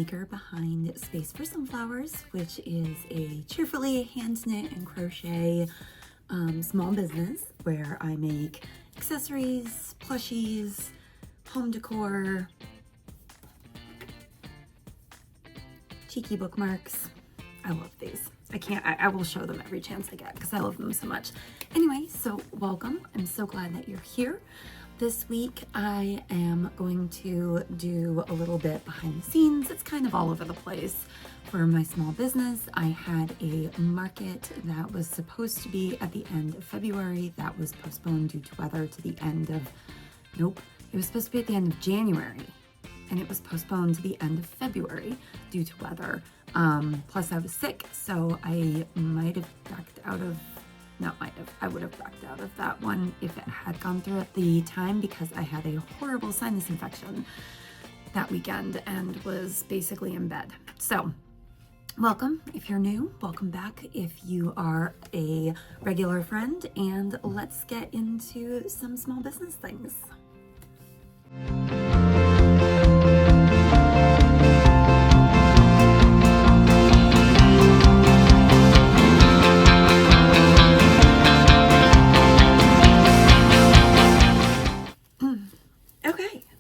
maker behind Space for Sunflowers, which is a cheerfully hand knit and crochet small business where I make accessories, plushies, home decor, cheeky bookmarks. I love these. I will show them every chance I get because I love them so much. Anyway, so welcome. I'm so glad that you're here. This week I am going to do a little bit behind the scenes. It's kind of all over the place for my small business. I had a market that was supposed to be at the end of February that was postponed due to weather to the end of, nope, it was supposed to be at the end of January and it was postponed to the end of February due to weather. Plus I was sick, so I might have backed out of, not might have, I would have backed out of that one if it had gone through at the time because I had a horrible sinus infection that weekend and was basically in bed. So welcome if you're new, welcome back if you are a regular friend, and let's get into some small business things.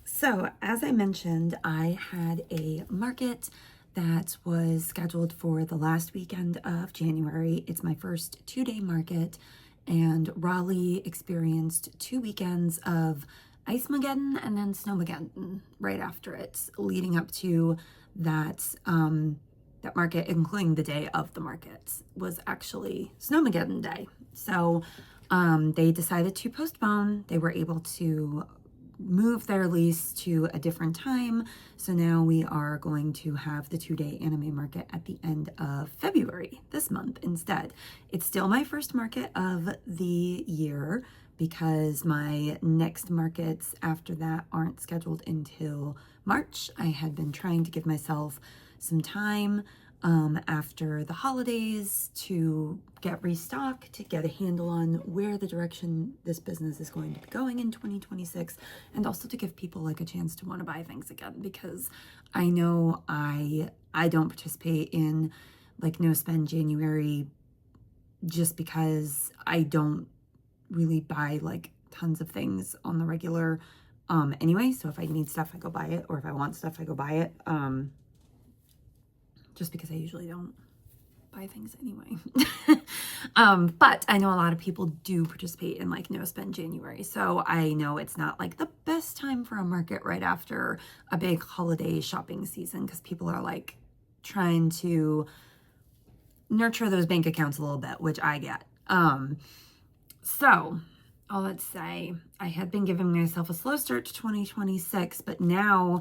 So as I mentioned, I had a market that was scheduled for the last weekend of January. It's my first 2-day market, and Raleigh experienced 2 weekends of ice-mageddon and then snowmageddon right after it, leading up to that that market, including the day of the market, was actually snowmageddon day. So they decided to postpone. They were able to move their lease to a different time. So now we are going to have the 2-day anime market at the end of February this month instead. It's still my first market of the year because my next markets after that aren't scheduled until March. I had been trying to give myself some time after the holidays to get restocked, to get a handle on where the direction this business is going to be going in 2026, and also to give people like a chance to want to buy things again, because I know I don't participate in like no spend January just because I don't really buy like tons of things on the regular anyway. So if I need stuff, I go buy it, or if I want stuff, I go buy it. Just because I usually don't buy things anyway. But I know a lot of people do participate in like no spend January. So I know it's not like the best time for a market right after a big holiday shopping season, because people are like trying to nurture those bank accounts a little bit, which I get. So all that to say, I had been giving myself a slow start to 2026, but now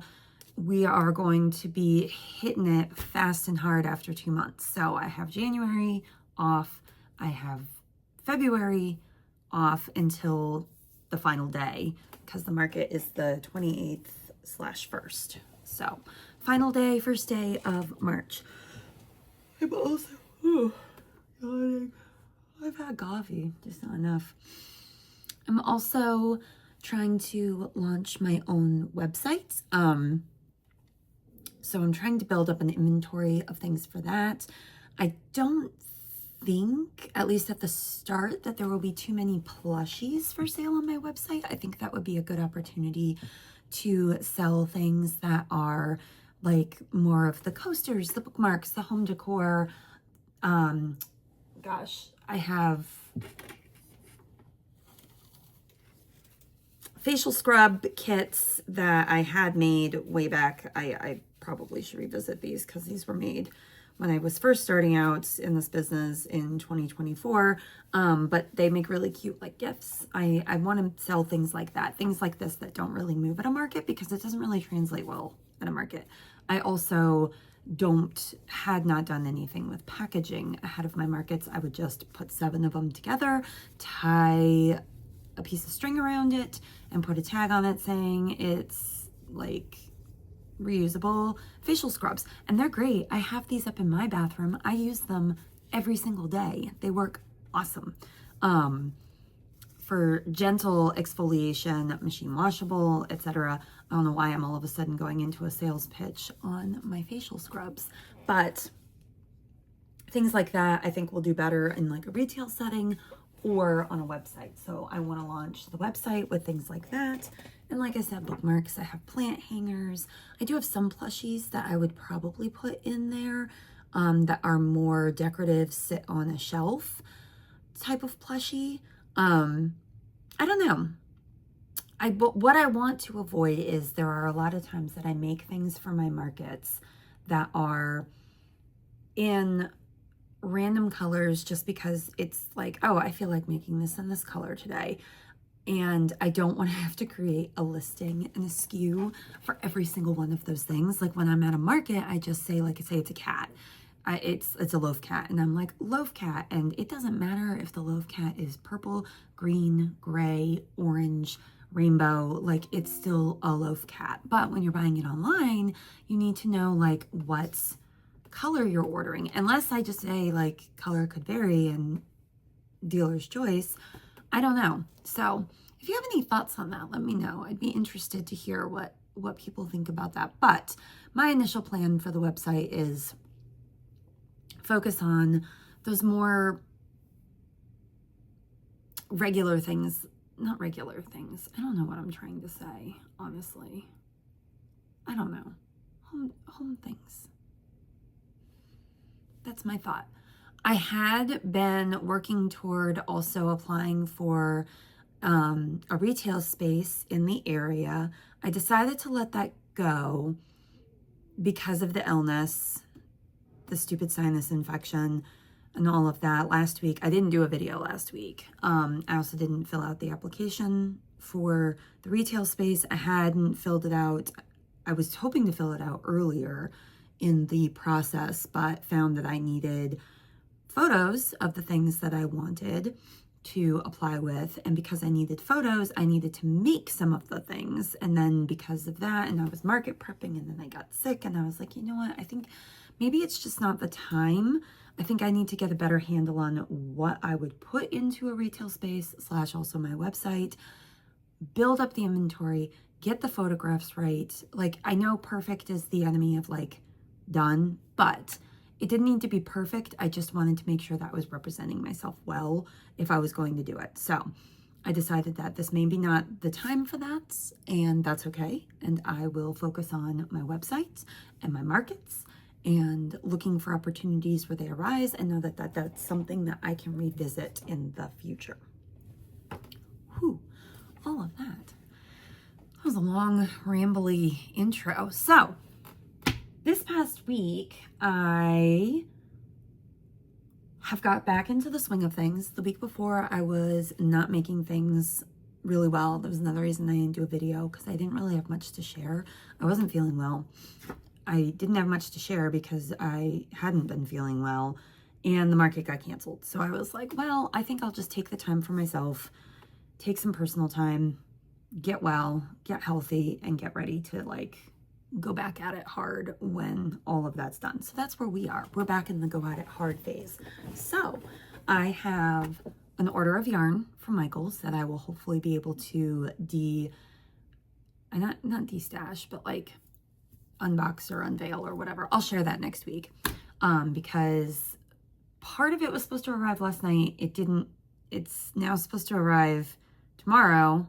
we are going to be hitting it fast and hard after 2 months. So I have January off. I have February off until the final day because the market is the 28th/1st. So final day, first day of March. I'm also, yawning. I've had coffee, just not enough. I'm also trying to launch my own website. So I'm trying to build up an inventory of things for that. I don't think, at least at the start, that there will be too many plushies for sale on my website. I think that would be a good opportunity to sell things that are like more of the coasters, the bookmarks, the home decor. Gosh, I have facial scrub kits that I had made way back. I probably should revisit these because these were made when I was first starting out in this business in 2024. But they make really cute like gifts. I want to sell things like that, things like this that don't really move at a market because it doesn't really translate well at a market. I also had not done anything with packaging ahead of my markets. I would just put 7 of them together, tie a piece of string around it, and put a tag on it saying it's like reusable facial scrubs. And they're great. I have these up in my bathroom. I use them every single day. They work awesome. for gentle exfoliation, machine washable, etc. I don't know why I'm all of a sudden going into a sales pitch on my facial scrubs, but things like that I think will do better in like a retail setting or on a website. So I want to launch the website with things like that. And like I said, bookmarks, I have plant hangers. I do have some plushies that I would probably put in there that are more decorative, sit on a shelf type of plushie. I don't know. What I want to avoid is there are a lot of times that I make things for my markets that are in random colors just because it's like, oh, I feel like making this in this color today. And I don't want to have to create a listing and a SKU for every single one of those things. Like when I'm at a market, I just say, like, say it's a cat. It's a loaf cat, and I'm like, loaf cat, and it doesn't matter if the loaf cat is purple, green, gray, orange, rainbow, like it's still a loaf cat. But when you're buying it online, you need to know like what color you're ordering. Unless I just say like color could vary and dealer's choice, I don't know. So if you have any thoughts on that, let me know. I'd be interested to hear what people think about that. But my initial plan for the website is focus on those more regular things, not regular things. I don't know what I'm trying to say, honestly. I don't know. Home things. That's my thought. I had been working toward also applying for a retail space in the area. I decided to let that go because of the illness, the stupid sinus infection, and all of that last week. I didn't do a video last week. I also didn't fill out the application for the retail space. I hadn't filled it out. I was hoping to fill it out earlier in the process, but found that I needed photos of the things that I wanted to apply with. And because I needed photos, I needed to make some of the things. And then because of that, and I was market prepping, and then I got sick, and I was like, you know what? I think maybe it's just not the time. I think I need to get a better handle on what I would put into a retail space / also my website, build up the inventory, get the photographs right. Like, I know perfect is the enemy of like done, but it didn't need to be perfect. I just wanted to make sure that I was representing myself well if I was going to do it. So I decided that this may be not the time for that, and that's okay. And I will focus on my website and my markets and looking for opportunities where they arise, and know that that's something that I can revisit in the future. Whew, all of that. That was a long, rambly intro. So this past week, I have got back into the swing of things. The week before, I was not making things really well. That was another reason I didn't do a video, because I didn't really have much to share. I wasn't feeling well. I didn't have much to share because I hadn't been feeling well, and the market got canceled. So I was like, well, I think I'll just take the time for myself, take some personal time, get well, get healthy, and get ready to like go back at it hard when all of that's done. So that's where we are. We're back in the go at it hard phase. So I have an order of yarn from Michaels that I will hopefully be able to not destash, but like unbox or unveil or whatever. I'll share that next week because part of it was supposed to arrive last night. It didn't. It's now supposed to arrive tomorrow.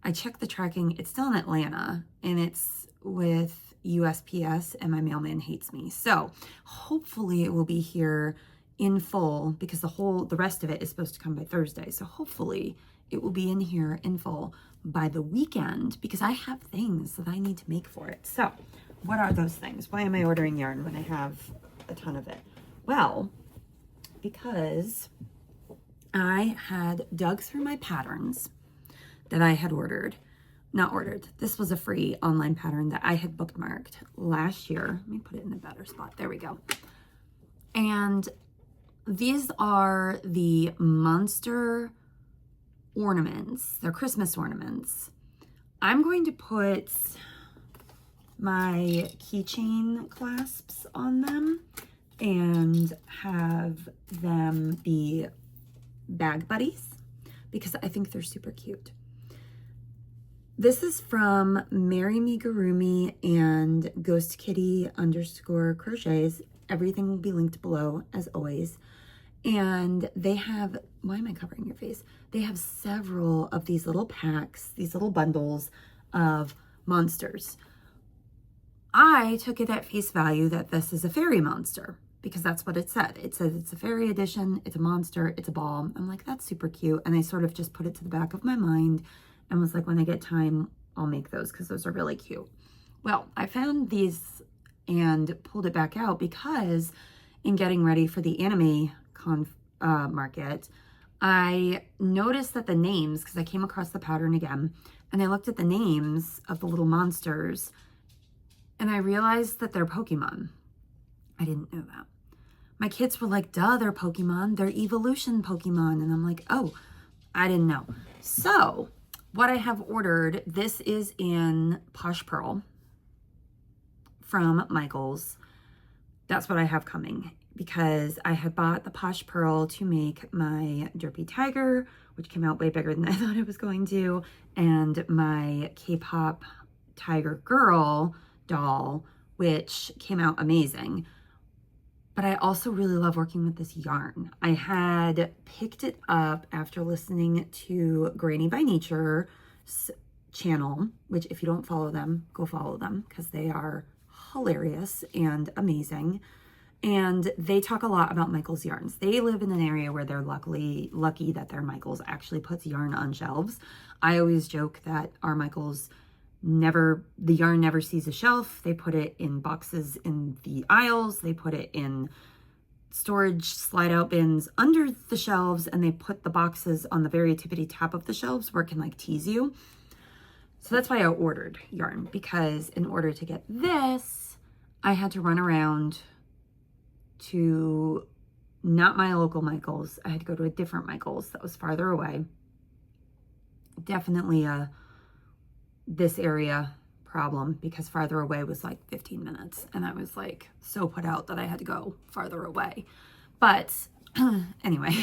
I checked the tracking. It's still in Atlanta, and it's with USPS, and my mailman hates me. So hopefully it will be here in full, because the rest of it is supposed to come by Thursday. So hopefully it will be in here in full by the weekend, because I have things that I need to make for it. So what are those things? Why am I ordering yarn when I have a ton of it? Well, because I had dug through my patterns that I had this was a free online pattern that I had bookmarked last year. Let me put it in a better spot. There we go. And these are the monster ornaments. They're Christmas ornaments. I'm going to put my keychain clasps on them and have them be bag buddies. because I think they're super cute. This is from Marry Me Gurumi and Ghost Kitty _ crochets. Everything will be linked below as always. And they have, why am I covering your face? They have several of these little packs, these little bundles of monsters. I took it at face value that this is a fairy monster because that's what it said. It says it's a fairy edition, it's a monster, it's a ball. I'm like, that's super cute. And I sort of just put it to the back of my mind and was like, when I get time, I'll make those because those are really cute. Well, I found these and pulled it back out because in getting ready for the anime market, I noticed that the names, because I came across the pattern again, and I looked at the names of the little monsters, and I realized that they're Pokemon. I didn't know that. My kids were like, duh, they're Pokemon. They're evolution Pokemon. And I'm like, oh, I didn't know. So what I have ordered, this is in Posh Pearl from Michaels. That's what I have coming because I had bought the Posh Pearl to make my Derpy Tiger, which came out way bigger than I thought it was going to, and my K-pop Tiger Girl doll, which came out amazing. But I also really love working with this yarn. I had picked it up after listening to Granny by Nature's channel, which if you don't follow them, go follow them because they are hilarious and amazing. And they talk a lot about Michaels yarns. They live in an area where they're lucky that their Michaels actually puts yarn on shelves. I always joke that our Michaels the yarn never sees a shelf. They put it in boxes in the aisles. They put it in storage slide out bins under the shelves, and they put the boxes on the very tippity top of the shelves where it can like tease you. So that's why I ordered yarn, because in order to get this, I had to run around to not my local Michaels. I had to go to a different Michaels that was farther away. Definitely this area problem, because farther away was like 15 minutes and I was like so put out that I had to go farther away. But anyway,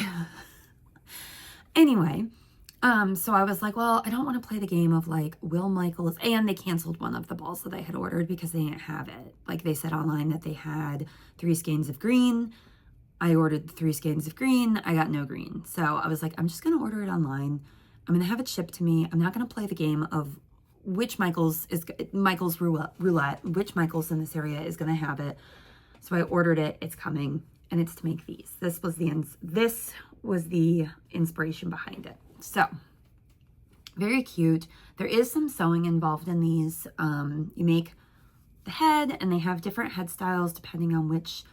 so I was like, well, I don't want to play the game of like, will Michaels, and they canceled one of the balls that I had ordered because they didn't have it. Like they said online that they had 3 skeins of green. I ordered 3 skeins of green. I got no green. So I was like, I'm just going to order it online. I'm going to have it shipped to me. I'm not going to play the game of which Michaels roulette, which Michaels in this area is going to have it. So I ordered it. It's coming, and it's to make these. This was the inspiration behind it. So very cute. There is some sewing involved in these. You make the head, and they have different head styles depending on which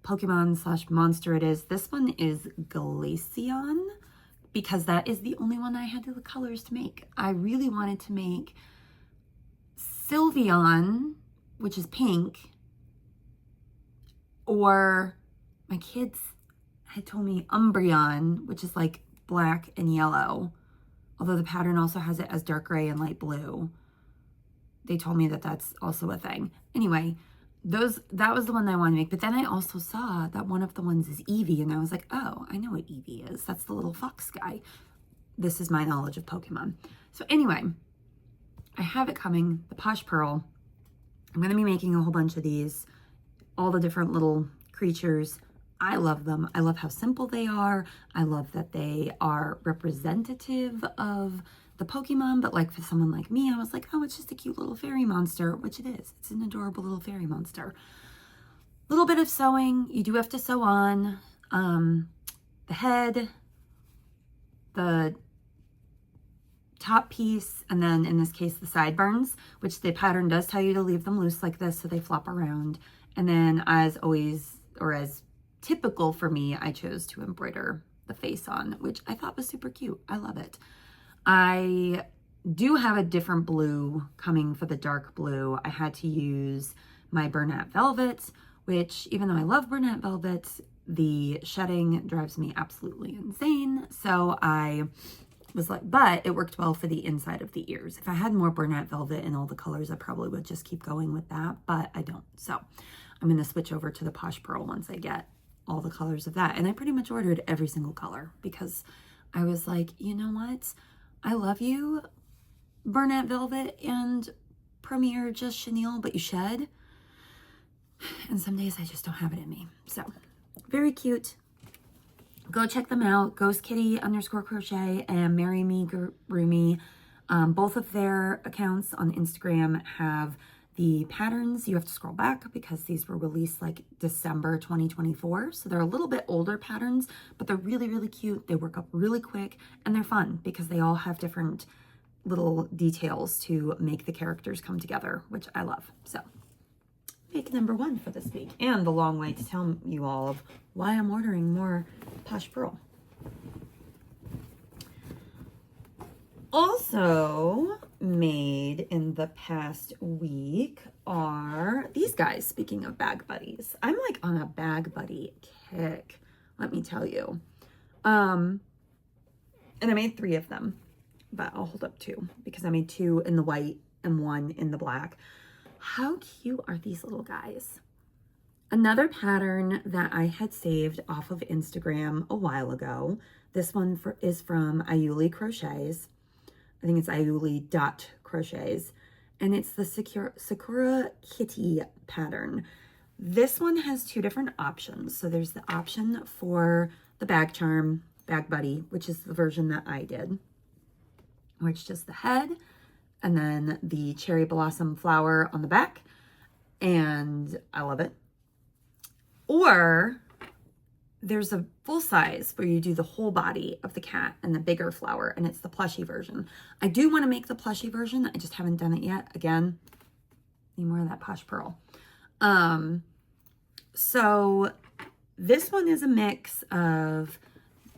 Pokemon / monster it is. This one is Glaceon, because that is the only one I had the colors to make. I really wanted to make Sylveon, which is pink, or my kids had told me Umbreon, which is like black and yellow, although the pattern also has it as dark gray and light blue. They told me that that's also a thing. Anyway, that was the one that I wanted to make. But then I also saw that one of the ones is Eevee, and I was like, oh, I know what Eevee is. That's the little fox guy. This is my knowledge of Pokemon. So anyway, I have it coming, the Posh Pearl. I'm going to be making a whole bunch of these, all the different little creatures. I love them. I love how simple they are. I love that they are representative of the Pokemon, but like for someone like me, I was like, oh, it's just a cute little fairy monster, which it is. It's an adorable little fairy monster. Little bit of sewing. You do have to sew on the head, the top piece, and then in this case, the sideburns, which the pattern does tell you to leave them loose like this so they flop around. And then as always, or as typical for me, I chose to embroider the face on, which I thought was super cute. I love it. I do have a different blue coming for the dark blue. I had to use my Bernat Velvet, which even though I love Bernat Velvet, the shedding drives me absolutely insane. So I was like, but it worked well for the inside of the ears. If I had more Bernat Velvet in all the colors, I probably would just keep going with that, but I don't. So I'm going to switch over to the Posh Pearl once I get all the colors of that. And I pretty much ordered every single color because I was like, you know what? I love you, Bernat Velvet and Premier Just Chenille, but you shed. And some days I just don't have it in me. So very cute. Go check them out. Ghost Kitty _ crochet and Marry Me Roomy. Both of their accounts on Instagram have the patterns. You have to scroll back because these were released like December 2024. So they're a little bit older patterns, but they're really, really cute. They work up really quick and they're fun because they all have different little details to make the characters come together, which I love. So make number 1 for this week, and the long way to tell you all of why I'm ordering more Posh Pearl. Also made in the past week are these guys. Speaking of bag buddies, I'm like on a bag buddy kick, let me tell you. And I made 3 of them, but I'll hold up 2 because I made 2 in the white and 1 in the black. How cute are these little guys? Another pattern that I had saved off of Instagram a while ago. This one is from Ayuli Crochets. I think it's Ayuli.crochets. And it's the Sakura Kitty pattern. This one has 2 different options. So there's the option for the bag charm, bag buddy, which is the version that I did, which is just the head and then the cherry blossom flower on the back. And I love it. Or there's a full size where you do the whole body of the cat and the bigger flower, and it's the plushie version. I do want to make the plushie version. I just haven't done it yet. Again, need more of that Posh Pearl. So this one is a mix of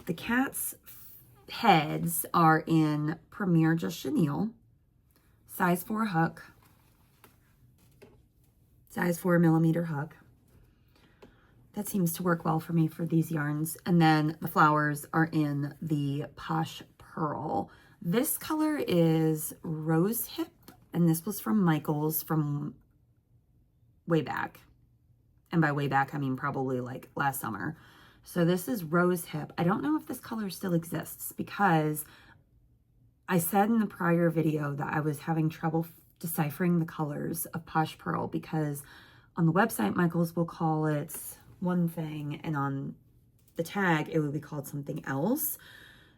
the cat's heads are in Premier Just Chenille, size 4 hook, size 4mm hook. That seems to work well for me for these yarns. And then the flowers are in the Posh Pearl. This color is Rose Hip, and this was from Michael's from way back. And by way back, I mean probably like last summer. So this is Rose Hip. I don't know if this color still exists because I said in the prior video that I was having trouble deciphering the colors of Posh Pearl because on the website, Michael's will call it one thing, and on the tag, it would be called something else.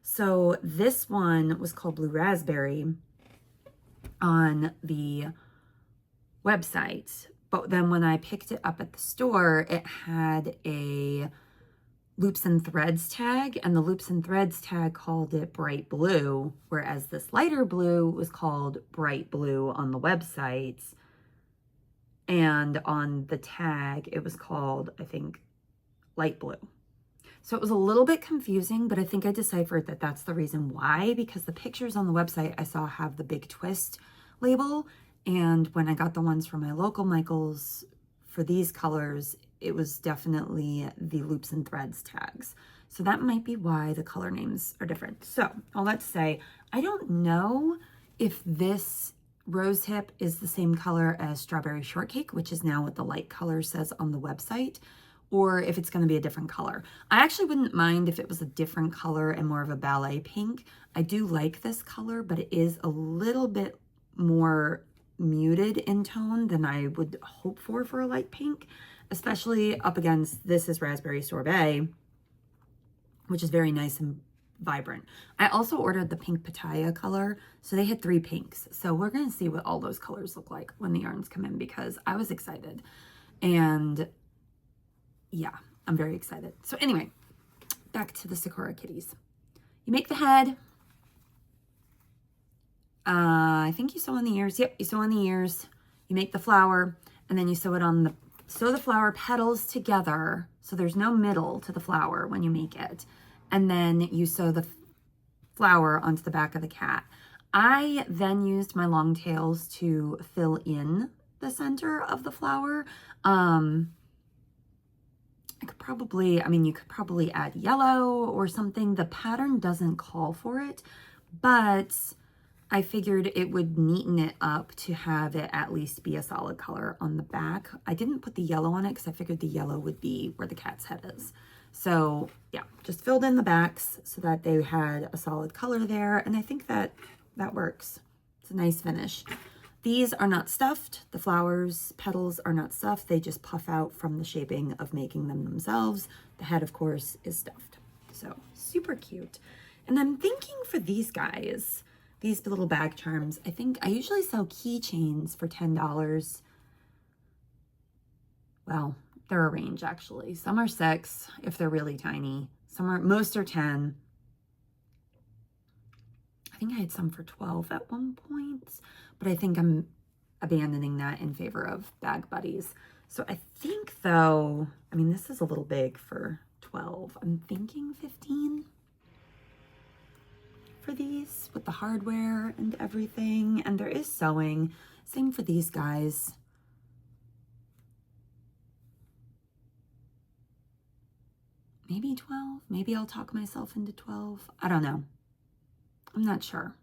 So this one was called Blue Raspberry on the website. But then when I picked it up at the store, it had a Loops and Threads tag, and the Loops and Threads tag called it Bright Blue, whereas this lighter blue was called Bright Blue on the website. And on the tag, it was called, I think, Light Blue. So it was a little bit confusing, but I think I deciphered that that's the reason why, because the pictures on the website I saw have the big twist label. And when I got the ones from my local Michael's for these colors, it was definitely the Loops and Threads tags. So that might be why the color names are different. So all that to say, I don't know if this Rose Hip is the same color as Strawberry Shortcake, which is now what the light color says on the website, or if it's going to be a different color. I actually wouldn't mind if it was a different color and more of a ballet pink. I do like this color, but it is a little bit more muted in tone than I would hope for a light pink, especially up against this is Raspberry Sorbet, which is very nice and vibrant. I also ordered the pink pitaya color, so they had 3 pinks. So we're going to see what all those colors look like when the yarns come in, because I was excited. And yeah, I'm very excited. So anyway, back to the Sakura Kitties. You make the head. I think you sew on the ears. Yep, you sew on the ears. You make the flower, and then you sew it on the, sew the flower petals together. So there's no middle to the flower when you make it. And then you sew the flower onto the back of the cat. I then used my long tails to fill in the center of the flower. I could probably, I mean, you could probably add yellow or something. The pattern doesn't call for it, but I figured it would neaten it up to have it at least be a solid color on the back. I didn't put the yellow on it because I figured the yellow would be where the cat's head is. So yeah, just filled in the backs so that they had a solid color there. And I think that works. It's a nice finish. These are not stuffed. The flowers, petals are not stuffed. They just puff out from the shaping of making them themselves. The head, of course, is stuffed. So super cute. And I'm thinking for these guys, these little bag charms, I think I usually sell keychains for $10. Well, they're a range actually. Some are 6 if they're really tiny. Most are 10. I think I had some for 12 at one point, but I think I'm abandoning that in favor of bag buddies. So I think though, I mean, this is a little big for 12. I'm thinking 15 for these with the hardware and everything. And there is sewing. Same for these guys. Maybe 12. Maybe I'll talk myself into 12. I don't know. I'm not sure.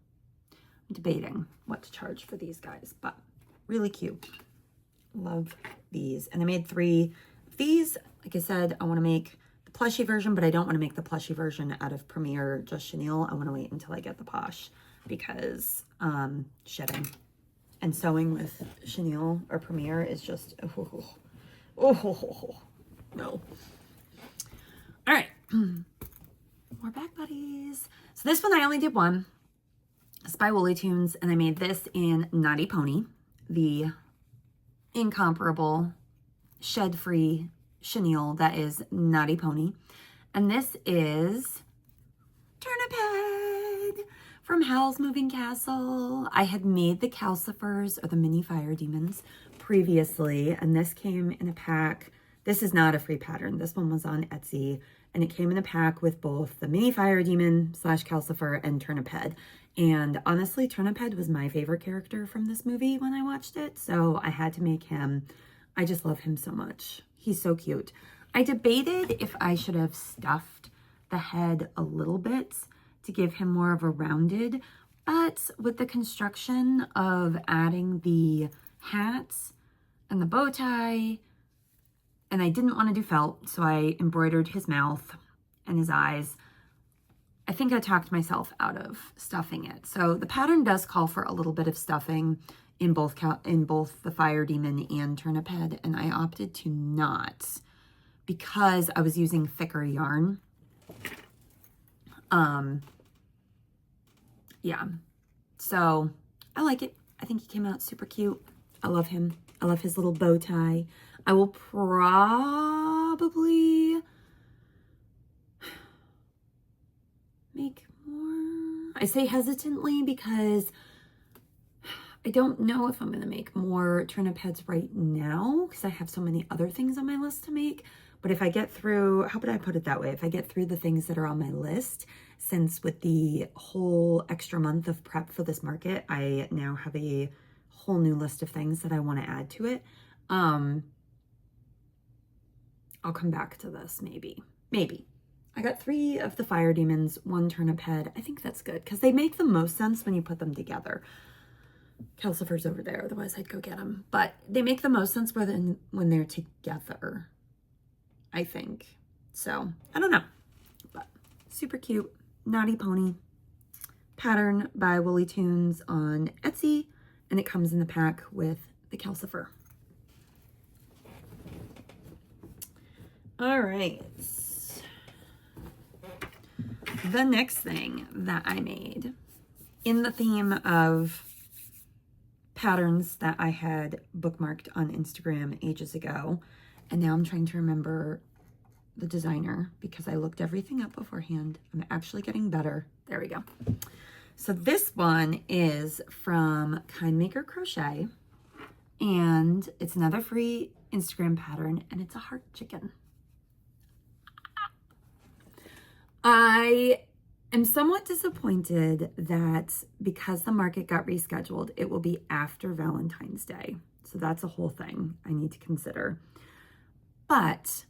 I'm debating what to charge for these guys, but really cute. Love these. And I made 3 of these. Like I said, I want to make the plushie version, but I don't want to make the plushie version out of Premier Just Chenille. I want to wait until I get the posh because shedding and sewing with Chenille or Premier is just, no. All right, more bag buddies. So this one I only did one. It's by Woolly Tunes, and I made this in Naughty Pony, the incomparable shed-free chenille that is Naughty Pony. And this is Turnip Head from Howl's Moving Castle. I had made the calcifers, or the mini fire demons, previously, and this came in a pack. This is not a free pattern. This one was on Etsy, and it came in a pack with both the mini fire demon / calcifer and Turnip Head. And honestly, Turnip Head was my favorite character from this movie when I watched it, so I had to make him. I just love him so much. He's so cute. I debated if I should have stuffed the head a little bit to give him more of a rounded, but with the construction of adding the hats and the bow tie, and I didn't want to do felt, so I embroidered his mouth and his eyes. I think I talked myself out of stuffing it. So the pattern does call for a little bit of stuffing in both the Fire Demon and Turnip Head, and I opted to not because I was using thicker yarn. Yeah, so I like it. I think he came out super cute. I love him. I love his little bow tie. I will probably make more. I say hesitantly because I don't know if I'm going to make more turnip heads right now because I have so many other things on my list to make. But if I get through, how would I put it that way? If I get through the things that are on my list, since with the whole extra month of prep for this market, I now have a whole new list of things that I want to add to it. I'll come back to this maybe. I got 3 of the fire demons, 1 turnip head. I think that's good because they make the most sense when you put them together. Calcifer's over there, otherwise I'd go get them. But they make the most sense when they're together, I think. So, I don't know. But super cute. Naughty Pony. Pattern by Woolly Tunes on Etsy. And it comes in the pack with the calcifer. All right. The next thing that I made in the theme of patterns that I had bookmarked on Instagram ages ago, and now I'm trying to remember the designer because I looked everything up beforehand. I'm actually getting better. There we go. So this one is from Kindmaker Crochet, and it's another free Instagram pattern, and it's a heart chicken. I am somewhat disappointed that because the market got rescheduled, it will be after Valentine's Day. So that's a whole thing I need to consider. But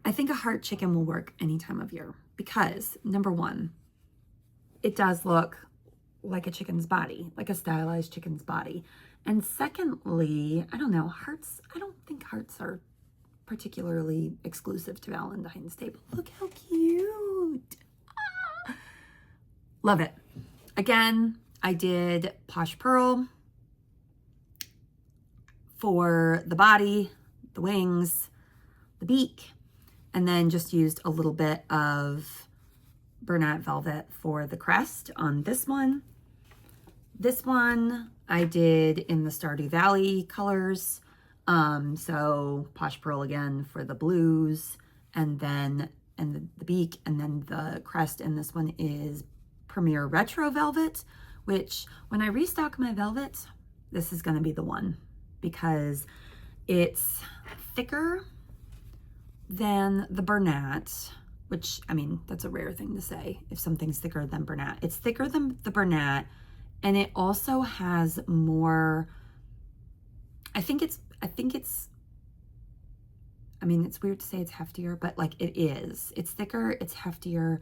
I think a heart chicken will work any time of year because, number one, it does look like a chicken's body, like a stylized chicken's body. And secondly, I don't know, hearts, I don't think hearts are particularly exclusive to Valentine's Day, but look how cute. Ah, love it. Again, I did Posh Pearl for the body, the wings, the beak, and then just used a little bit of Bernat Velvet for the crest on this one. This one I did in the Stardew Valley colors. So Posh Pearl again for the blues, and the beak, and then the crest. And this one is Premier Retro Velvet, which when I restock my velvets, this is going to be the one because it's thicker than the Bernat, which, I mean, that's a rare thing to say if something's thicker than Bernat. It's thicker than the Bernat, and it also has more, I mean, it's weird to say it's heftier, but like it is. It's thicker, it's heftier,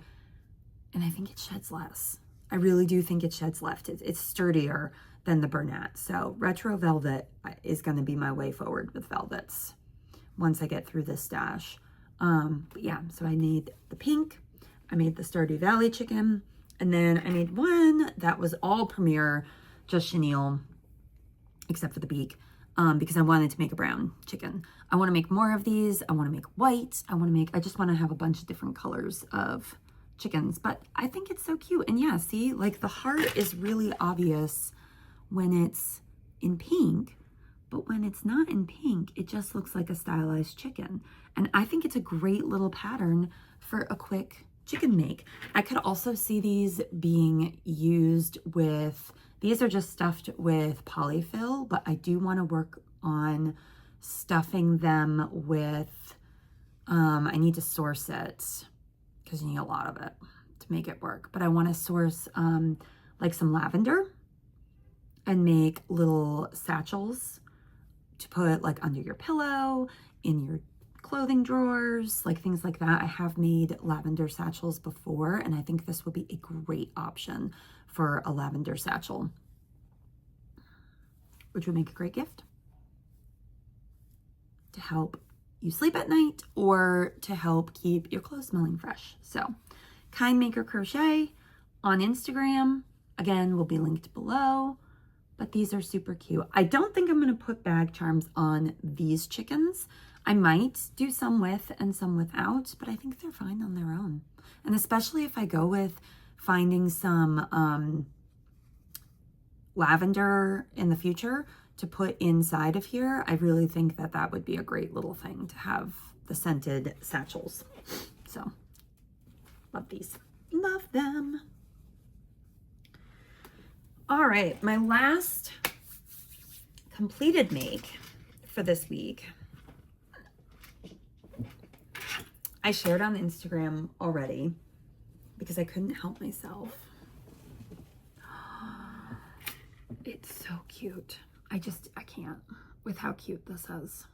and I think it sheds less. I really do think it sheds less. It's sturdier than the Bernat. So Retro Velvet is going to be my way forward with velvets once I get through this stash. But yeah, so I made the pink, I made the Stardew Valley chicken, and then I made one that was all Premier, just chenille, except for the beak, because I wanted to make a brown chicken. I want to make more of these. I want to make white. I just want to have a bunch of different colors of chickens, but I think it's so cute. And yeah, see, like the heart is really obvious when it's in pink, but when it's not in pink, it just looks like a stylized chicken. And I think it's a great little pattern for a quick chicken make. I could also see these being used with, these are just stuffed with polyfill, but I do want to work on stuffing them with, I need to source it because you need a lot of it to make it work. But I want to source like some lavender and make little satchels to put like under your pillow, in your clothing drawers, like things like that. I have made lavender satchels before, and I think this would be a great option for a lavender satchel, which would make a great gift to help you sleep at night or to help keep your clothes smelling fresh. So Kind Maker Crochet on Instagram, again, will be linked below. But these are super cute. I don't think I'm going to put bag charms on these chickens. I might do some with and some without, but I think they're fine on their own. And especially if I go with finding some lavender in the future to put inside of here, I really think that that would be a great little thing to have the scented satchels. So, love these. Love them. All right, my last completed make for this week, I shared on Instagram already because I couldn't help myself. It's so cute. I can't with how cute this is.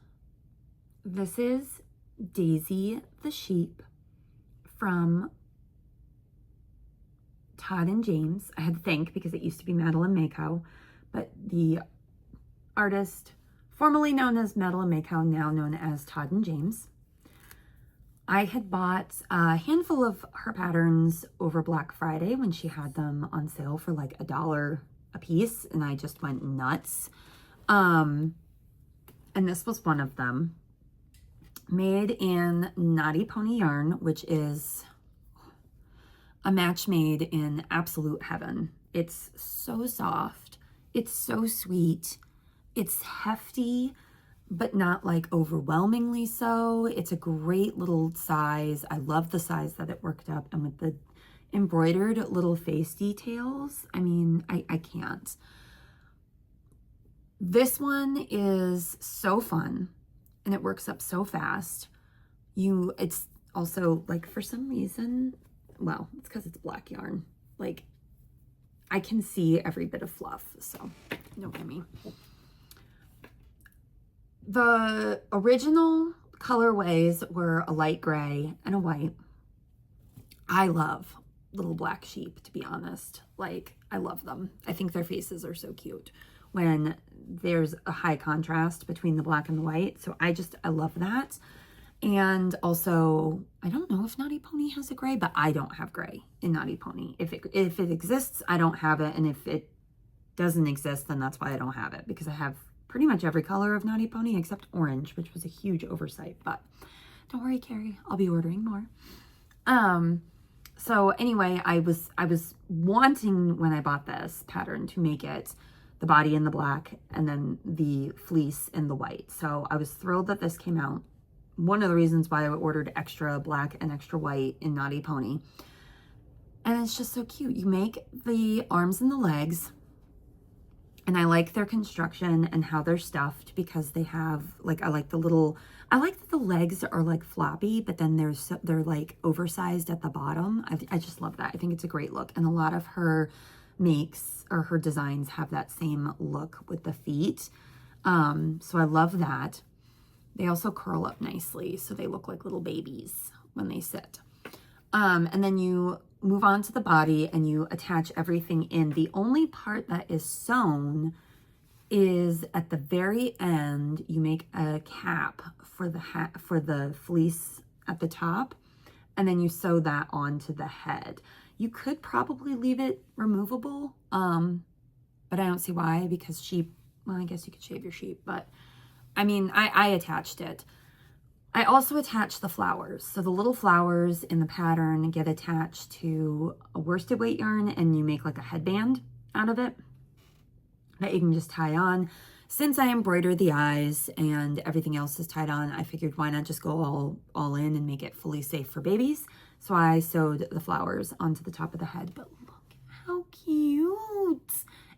This is Daisy the sheep from Todd and James. I had to think because it used to be Madeline Mako, but the artist formerly known as Madeline Mako, now known as Todd and James. I had bought a handful of her patterns over Black Friday when she had them on sale for like $1 a piece, and I just went nuts. And this was one of them, made in Naughty Pony yarn, which is a match made in absolute heaven. It's so soft. It's so sweet. It's hefty, but not like overwhelmingly so. It's a great little size. I love the size that it worked up, and with the embroidered little face details, I mean, I can't. This one is so fun, and it works up so fast. It's also like, for some reason, well, it's because it's black yarn. Like, I can see every bit of fluff, so you know what I mean. The original colorways were a light gray and a white. I love little black sheep, to be honest. Like, I love them. I think their faces are so cute when there's a high contrast between the black and the white. So I love that. And also, I don't know if Naughty Pony has a gray, but I don't have gray in Naughty Pony. If it exists, I don't have it. And if it doesn't exist, then that's why I don't have it, because I have pretty much every color of Naughty Pony except orange, which was a huge oversight. But don't worry, Carrie, I'll be ordering more. So anyway, I was wanting, when I bought this pattern, to make it the body in the black and then the fleece in the white. So I was thrilled that this came out. One of the reasons why I ordered extra black and extra white in Naughty Pony. And it's just so cute. You make the arms and the legs, and I like their construction and how they're stuffed, because they have, like, I like that the legs are like floppy, but then they're like oversized at the bottom. I just love that. I think it's a great look. And a lot of her makes, or her designs, have that same look with the feet. So I love that. They also curl up nicely, so they look like little babies when they sit. And then you move on to the body and you attach everything in. The only part that is sewn is at the very end. You make a cap for the fleece at the top, and then you sew that onto the head. You could probably leave it removable, but I don't see why, because sheep, well, I guess you could shave your sheep, but I mean, I attached it. I also attached the flowers. So the little flowers in the pattern get attached to a worsted weight yarn, and you make like a headband out of it that you can just tie on. Since I embroidered the eyes and everything else is tied on, I figured why not just go all in and make it fully safe for babies. So I sewed the flowers onto the top of the head. But look how cute.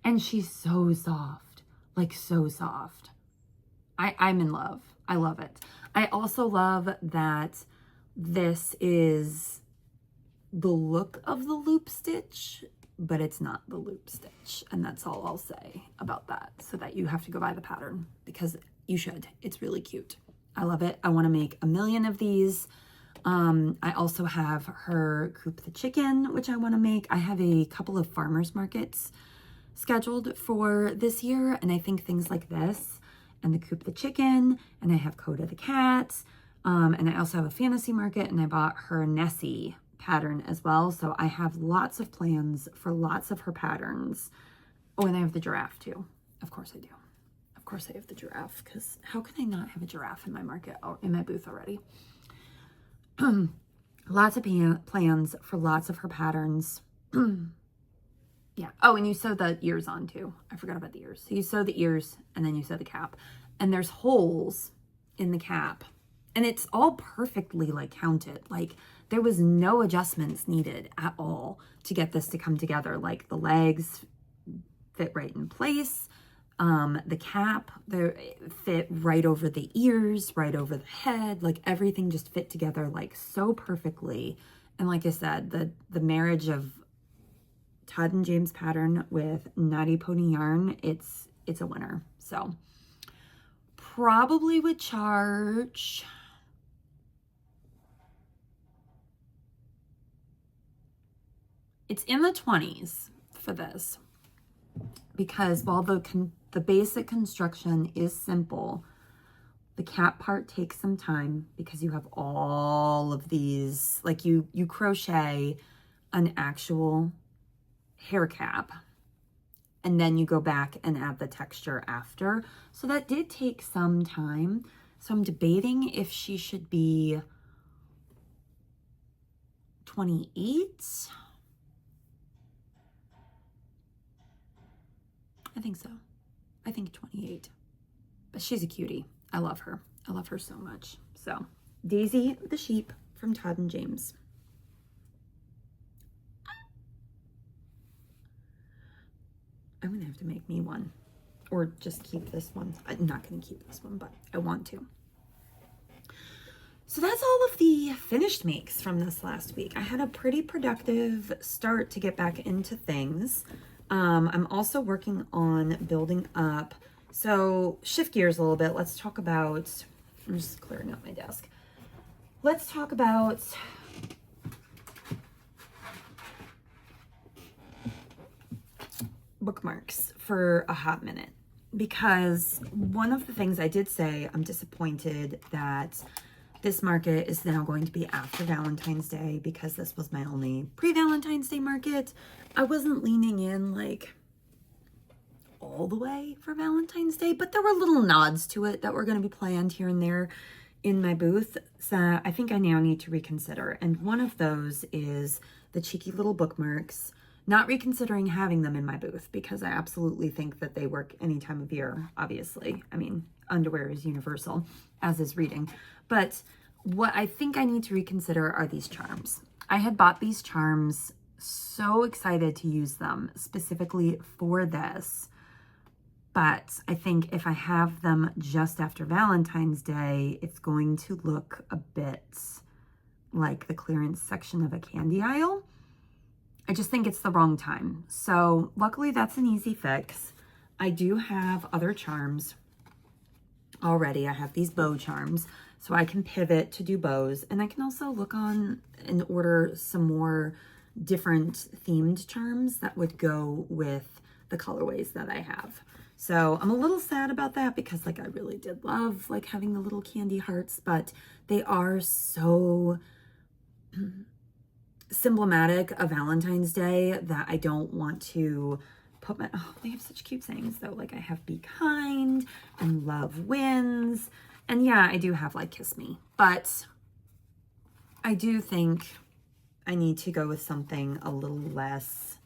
And she's so soft, like so soft. I'm in love. I love it. I also love that this is the look of the loop stitch, but it's not the loop stitch. And that's all I'll say about that, so that you have to go buy the pattern, because you should. It's really cute. I love it. I want to make a million of these. I also have her Coop the Chicken, which I want to make. I have a couple of farmers markets scheduled for this year, and I think things like this and the Coop the Chicken, and I have Coda the Cat, and I also have a fantasy market, and I bought her Nessie pattern as well. So I have lots of plans for lots of her patterns. Oh, and I have the giraffe too. Of course I do. Of course I have the giraffe, because how can I not have a giraffe in my market or in my booth already? Lots of plans for lots of her patterns. Yeah. Oh, and you sew the ears on too. I forgot about the ears. So you sew the ears and then you sew the cap. And there's holes in the cap. And it's all perfectly like counted. Like there was no adjustments needed at all to get this to come together. Like the legs fit right in place. The cap fit right over the ears, right over the head. Like everything just fit together like so perfectly. And like I said, the marriage of Todd and James pattern with Naughty Pony yarn, it's a winner. So probably would charge it's in the 20s for this, because while the basic construction is simple, the cap part takes some time, because you have all of these, like you crochet an actual hair cap, and then you go back and add the texture after. So that did take some time. So I'm debating if she should be 28. I think so. I think 28. But she's a cutie. I love her. I love her so much. So Daisy the sheep from Todd and James. I'm gonna have to make me one, or just keep this one. I'm not gonna keep this one, but I want to. So that's all of the finished makes from this last week. I had a pretty productive start to get back into things. I'm also working on building up. So shift gears a little bit. Let's talk about, I'm just clearing out my desk. Let's talk about bookmarks for a hot minute, because one of the things I did say, I'm disappointed that This market is now going to be after Valentine's Day because this was my only pre-Valentine's Day market. I wasn't leaning in like all the way for Valentine's Day, but there were little nods to it that were going to be planned here and there in my booth. So I think I now need to reconsider. And one of those is the cheeky little bookmarks. Not reconsidering having them in my booth because I absolutely think that they work any time of year, obviously. I mean, underwear is universal, as is reading. But what I think I need to reconsider are these charms. I had bought these charms, so excited to use them specifically for this. But I think if I have them just after Valentine's Day, it's going to look a bit like the clearance section of a candy aisle. I just think it's the wrong time. So luckily that's an easy fix. I do have other charms already. I have these bow charms, so I can pivot to do bows. And I can also look on and order some more different themed charms that would go with the colorways that I have. So I'm a little sad about that because like I really did love like having the little candy hearts, but they are so symbolic of Valentine's Day that I don't want to put my, oh, they have such cute sayings though. Like I have be kind and love wins. And yeah, I do have like kiss me, but I do think I need to go with something a little less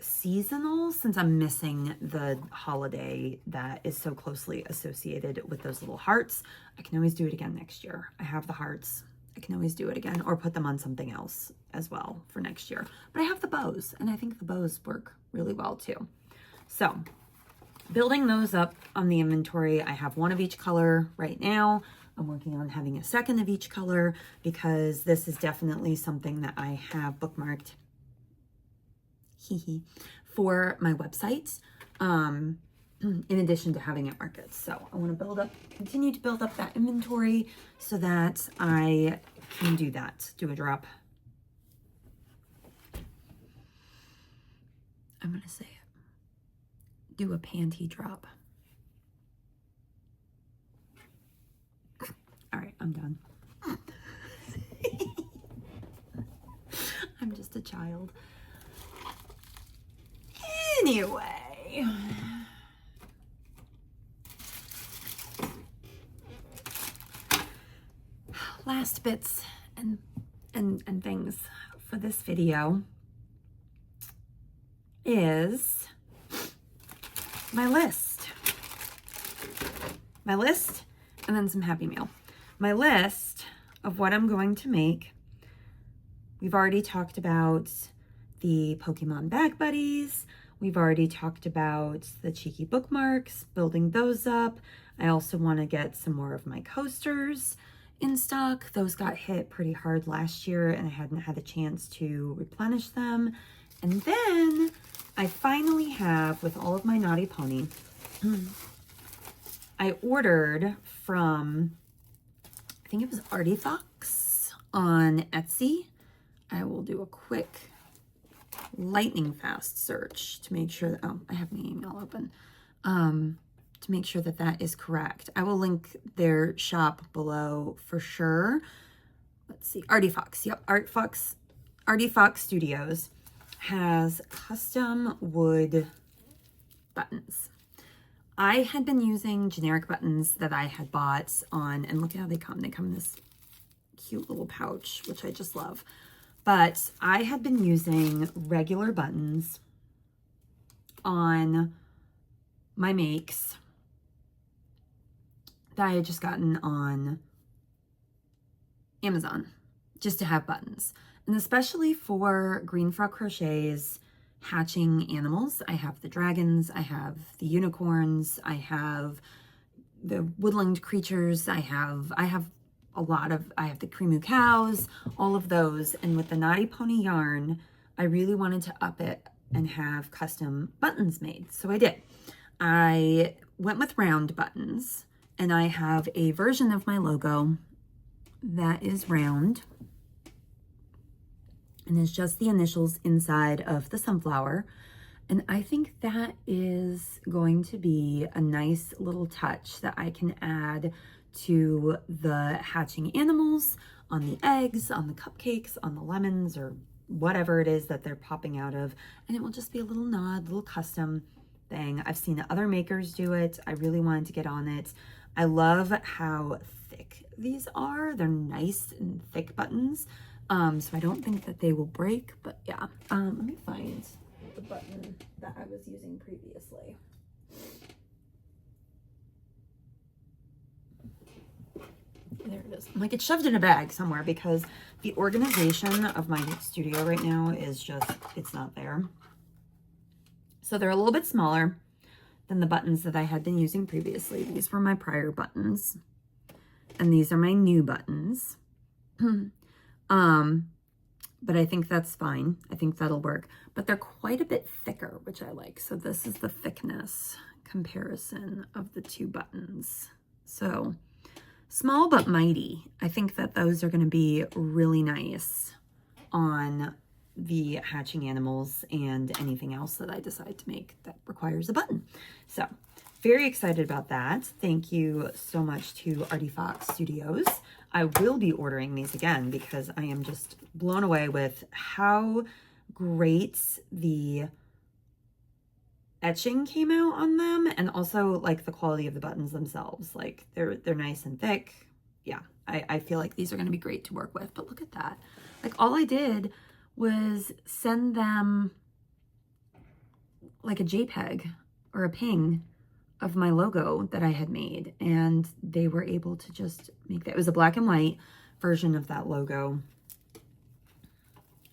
seasonal since I'm missing the holiday that is so closely associated with those little hearts. I can always do it again next year. I have the hearts. I can always do it again or put them on something else as well for next year. But I have the bows and I think the bows work really well too. So building those up on the inventory, I have one of each color right now. I'm working on having a second of each color because this is definitely something that I have bookmarked for my website. In addition to having it markets. So I want to continue to build up that inventory so that I can do that. Do a drop. I'm going to say it. Do a panty drop. All right, I'm done. I'm just a child. Anyway. Last bits and things for this video is my list. My list and then some Happy Meal. My list of what I'm going to make. We've already talked about the Pokemon bag buddies. We've already talked about the cheeky bookmarks, building those up. I also want to get some more of my coasters in stock. Those got hit pretty hard last year and I hadn't had a chance to replenish them. And then I finally have, with all of my Naughty Pony, I ordered from, I think it was Artie Fox on Etsy. I will do a quick lightning fast search to make sure that, oh, I have my email open. To make sure that that is correct. I will link their shop below for sure. Let's see, Artie Fox. Yep, Artie Fox Studios has custom wood buttons. I had been using generic buttons that I had bought on, and look at how they come. They come in this cute little pouch, which I just love. But I had been using regular buttons on my makes that I had just gotten on Amazon just to have buttons. And especially for Green Frog Crochet's hatching animals, I have the dragons, I have the unicorns, I have the woodland creatures, I have a lot of, I have the cream cows, all of those. And with the Naughty Pony yarn, I really wanted to up it and have custom buttons made. So I did. I went with round buttons, and I have a version of my logo that is round and is just the initials inside of the sunflower. And I think that is going to be a nice little touch that I can add to the hatching animals, on the eggs, on the cupcakes, on the lemons, or whatever it is that they're popping out of. And it will just be a little nod, little custom thing. I've seen other makers do it. I really wanted to get on it. I love how thick these are. They're nice and thick buttons. So I don't think that they will break, but yeah. Let me find the button that I was using previously. There it is. I'm like, it's shoved in a bag somewhere because the organization of my studio right now is just, it's not there. So they're a little bit smaller than the buttons that I had been using previously. These were my prior buttons, and these are my new buttons. But I think that's fine. I think that'll work. But they're quite a bit thicker, which I like. So this is the thickness comparison of the two buttons. So small but mighty. I think that those are going to be really nice on the hatching animals and anything else that I decide to make that requires a button. So very excited about that. Thank you so much to Artie Fox Studios. I will be ordering these again because I am just blown away with how great the etching came out on them, and also like the quality of the buttons themselves. Like they're nice and thick. Yeah, I feel like these are going to be great to work with. But look at that. Like all I did was send them like a JPEG or a ping of my logo that I had made, and they were able to just make that. It was a black and white version of that logo.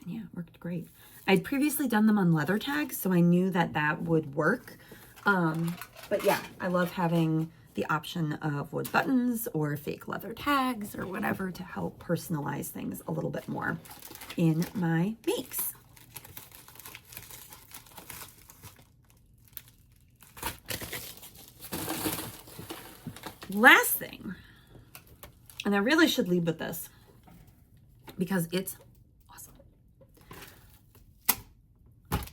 And yeah, it worked great. I'd previously done them on leather tags, so I knew that that would work. But yeah, I love having the option of wood buttons or fake leather tags or whatever to help personalize things a little bit more in my makes. Last thing, and I really should lead with this because it's awesome.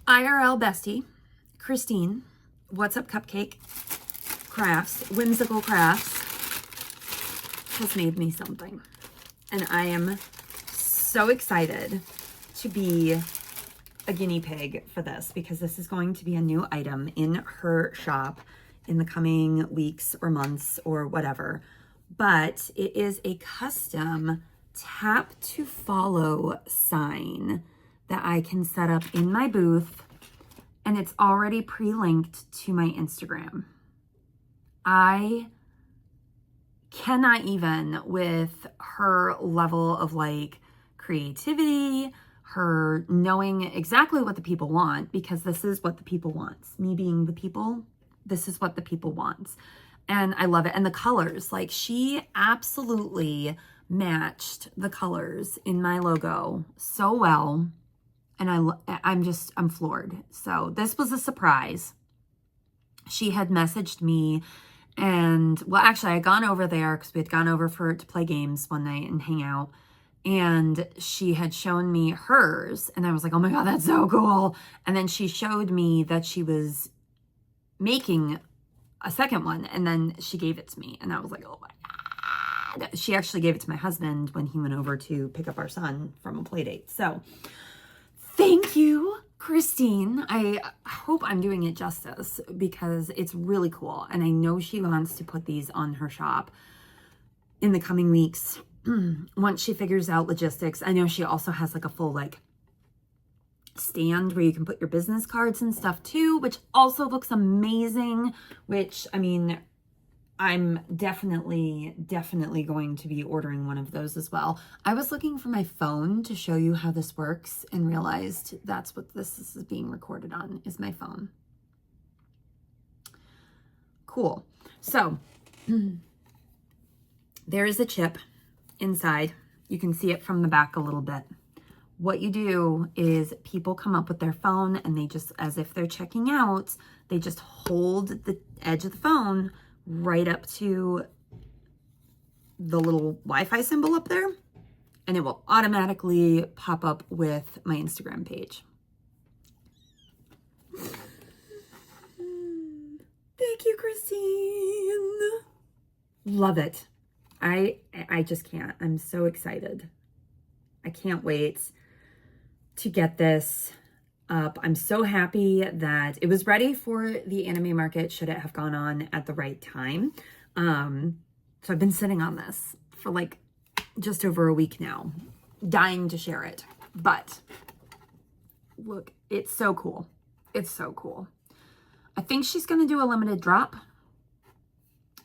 IRL bestie, Christine, What's Up Cupcake Crafts, Whimsical Crafts, has made me something. And I am so excited to be a guinea pig for this because this is going to be a new item in her shop in the coming weeks or months or whatever. But it is a custom tap to follow sign that I can set up in my booth, and it's already pre-linked to my Instagram. I cannot even, with her level of like creativity, her knowing exactly what the people want, because this is what the people want. Me being the people, this is what the people want. And I love it. And the colors, like she absolutely matched the colors in my logo so well. And I'm floored. So this was a surprise. She had messaged me, and well, actually I had gone over there because we had gone over to play games one night and hang out. And she had shown me hers, and I was like, oh my God, that's so cool. And then she showed me that she was making a second one, and then she gave it to me, and I was like, oh my God. She actually gave it to my husband when he went over to pick up our son from a play date. So thank you, Christine. I hope I'm doing it justice because it's really cool, and I know she wants to put these on her shop in the coming weeks once she figures out logistics. I know she also has like a full like stand where you can put your business cards and stuff too, which also looks amazing, which I mean, I'm definitely going to be ordering one of those as well. I was looking for my phone to show you how this works and realized that's what this is being recorded on, is my phone. Cool. So there is a chip inside. You can see it from the back a little bit. What you do is people come up with their phone and they just, as if they're checking out, they just hold the edge of the phone right up to the little Wi-Fi symbol up there, and it will automatically pop up with my Instagram page. Thank you, Christine. Love it. I just can't. I'm so excited. I can't wait to get this up. I'm so happy that it was ready for the anime market should it have gone on at the right time. So I've been sitting on this for like just over a week now, dying to share it. But look, it's so cool. It's so cool. I think she's going to do a limited drop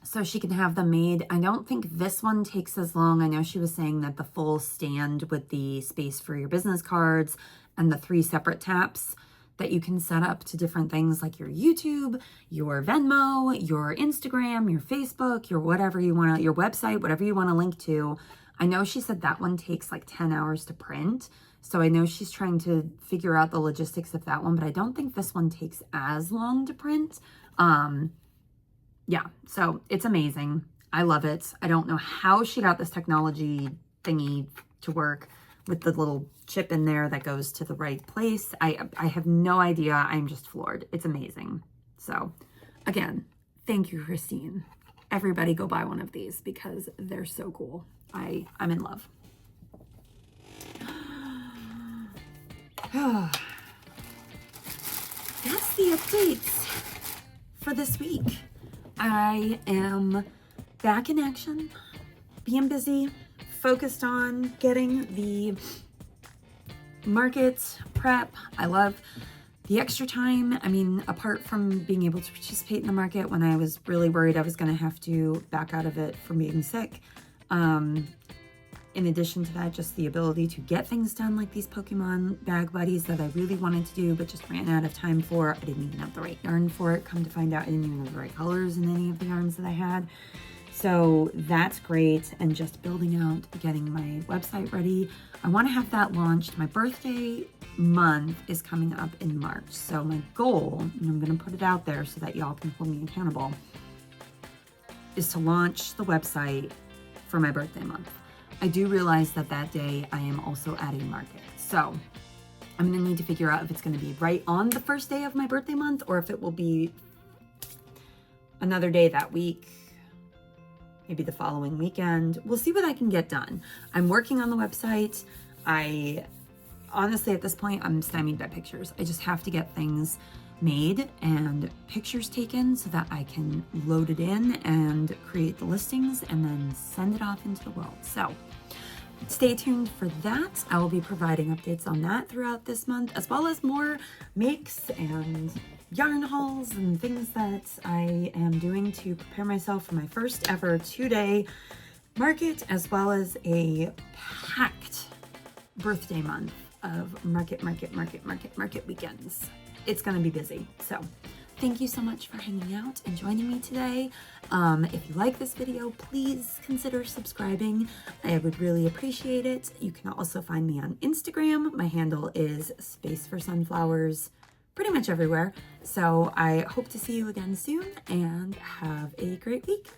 so she can have them made. I don't think this one takes as long. I know she was saying that the full stand with the space for your business cards and the 3 separate taps that you can set up to different things like your YouTube, your Venmo, your Instagram, your Facebook, your whatever you want to, your website, whatever you want to link to. I know she said that one takes like 10 hours to print. So I know she's trying to figure out the logistics of that one, but I don't think this one takes as long to print. Yeah, so it's amazing. I love it. I don't know how she got this technology thingy to work with the little chip in there that goes to the right place. I have no idea. I'm just floored. It's amazing. So again, thank you, Christine. Everybody go buy one of these because they're so cool. I'm in love. That's the updates for this week. I am back in action, being busy, focused on getting the market prep. I love the extra time. I mean, apart from being able to participate in the market when I was really worried I was going to have to back out of it from being sick. In addition to that, just the ability to get things done like these Pokemon bag buddies that I really wanted to do, but just ran out of time for. I didn't even have the right yarn for it. Come to find out, I didn't even have the right colors in any of the yarns that I had. So that's great. And just building out, getting my website ready. I want to have that launched. My birthday month is coming up in March. So my goal, and I'm going to put it out there so that y'all can hold me accountable, is to launch the website for my birthday month. I do realize that that day I am also adding market. So I'm going to need to figure out if it's going to be right on the first day of my birthday month or if it will be another day that week, maybe the following weekend. We'll see what I can get done. I'm working on the website. Honestly, at this point, I'm stymied by pictures. I just have to get things made and pictures taken so that I can load it in and create the listings and then send it off into the world. So stay tuned for that. I will be providing updates on that throughout this month, as well as more makes and yarn hauls and things that I am doing to prepare myself for my first ever 2-day market, as well as a packed birthday month of market weekends. It's going to be busy. So thank you so much for hanging out and joining me today. If you like this video, please consider subscribing. I would really appreciate it. You can also find me on Instagram. My handle is Space for Sunflowers, pretty much everywhere. So I hope to see you again soon and have a great week.